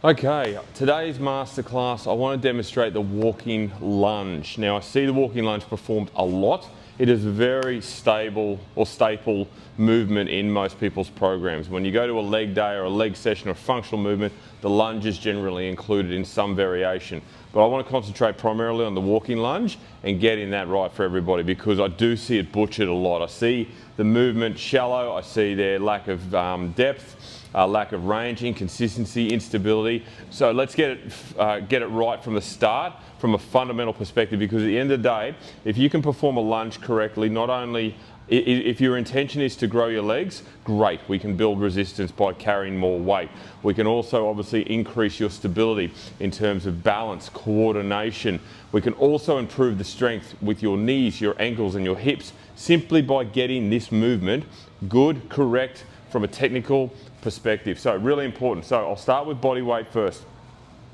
Okay, today's masterclass, I want to demonstrate the walking lunge. Now I see the walking lunge performed a lot. It is a very stable or staple movement in most people's programs. When you go to a leg day or a leg session or functional movement, the lunge is generally included in some variation. But I want to concentrate primarily on the walking lunge and getting that right for everybody, because I do see it butchered a lot. I see the movement shallow, I see their lack of depth, lack of range, inconsistency, instability. So let's get it right from the start, from a fundamental perspective, because at the end of the day, if you can perform a lunge correctly, not only if your intention is to grow your legs, great, we can build resistance by carrying more weight. We can also obviously increase your stability in terms of balance, coordination. We can also improve the strength with your knees, your ankles and your hips, simply by getting this movement good, correct, from a technical perspective. So really important. So I'll start with body weight first,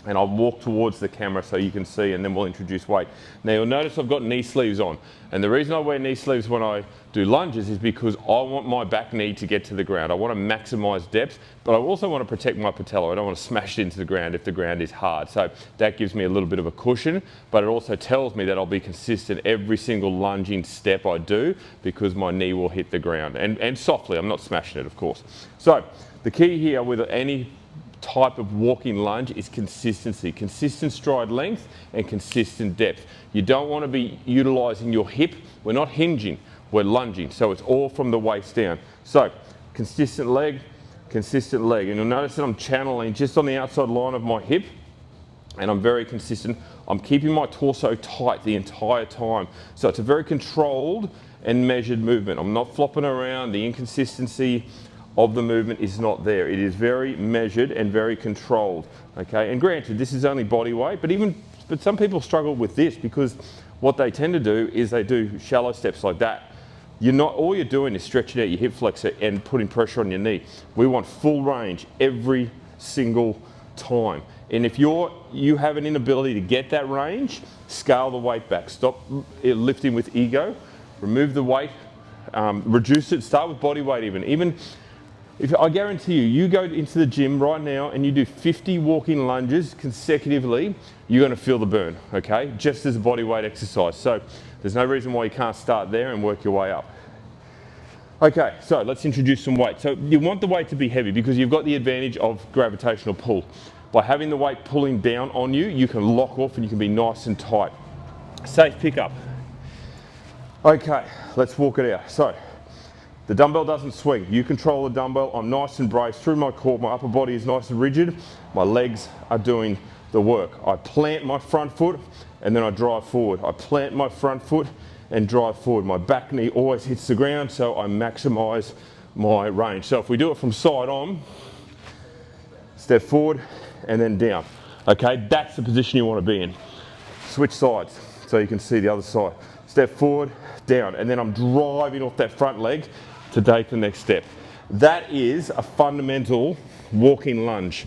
and I'll walk towards the camera so you can see, and then we'll introduce weight. Now you'll notice I've got knee sleeves on, and the reason I wear knee sleeves when I do lunges is because I want my back knee to get to the ground. I want to maximize depth, but I also want to protect my patella. I don't want to smash it into the ground if the ground is hard. So that gives me a little bit of a cushion, but it also tells me that I'll be consistent every single lunging step I do, because my knee will hit the ground, and softly. I'm not smashing it, of course. So the key here with any type of walking lunge is consistency, consistent stride length and consistent depth. You don't want to be utilizing your hip. We're not hinging, we're lunging. So it's all from the waist down. So consistent leg, and you'll notice that I'm channeling just on the outside line of my hip, and I'm very consistent. I'm keeping my torso tight the entire time. So it's a very controlled and measured movement. I'm not flopping around. The inconsistency of the movement is not there. It is very measured and very controlled. Okay, and granted, this is only body weight, but some people struggle with this, because what they tend to do is they do shallow steps like that. All you're doing is stretching out your hip flexor and putting pressure on your knee. We want full range every single time. And if you have an inability to get that range, scale the weight back. Stop lifting with ego. Remove the weight. Reduce it. Start with body weight even. If I guarantee you go into the gym right now and you do 50 walking lunges consecutively, you're going to feel the burn, okay? Just as a body weight exercise. So there's no reason why you can't start there and work your way up. Okay, so let's introduce some weight. So you want the weight to be heavy because you've got the advantage of gravitational pull. By having the weight pulling down on you, you can lock off and you can be nice and tight. Safe pickup. Okay, let's walk it out. So the dumbbell doesn't swing. You control the dumbbell. I'm nice and braced through my core. My upper body is nice and rigid. My legs are doing the work. I plant my front foot and then I drive forward. I plant my front foot and drive forward. My back knee always hits the ground, so I maximize my range. So if we do it from side on, step forward and then down. Okay, that's the position you want to be in. Switch sides so you can see the other side. Step forward, down, and then I'm driving off that front leg to take the next step. That is a fundamental walking lunge.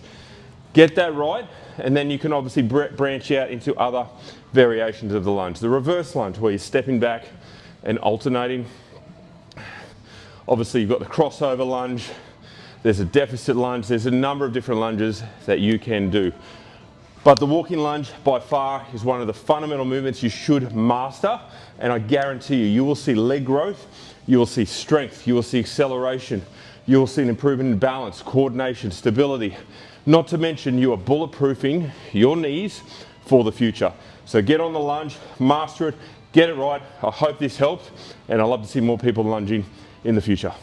Get that right, and then you can obviously branch out into other variations of the lunge. The reverse lunge, where you're stepping back and alternating. Obviously you've got the crossover lunge, there's a deficit lunge, there's a number of different lunges that you can do. But the walking lunge by far is one of the fundamental movements you should master, and I guarantee you will see leg growth, you will see strength, you will see acceleration, you will see an improvement in balance, coordination, stability. Not to mention you are bulletproofing your knees for the future. So get on the lunge, master it, get it right. I hope this helped, and I'd love to see more people lunging in the future.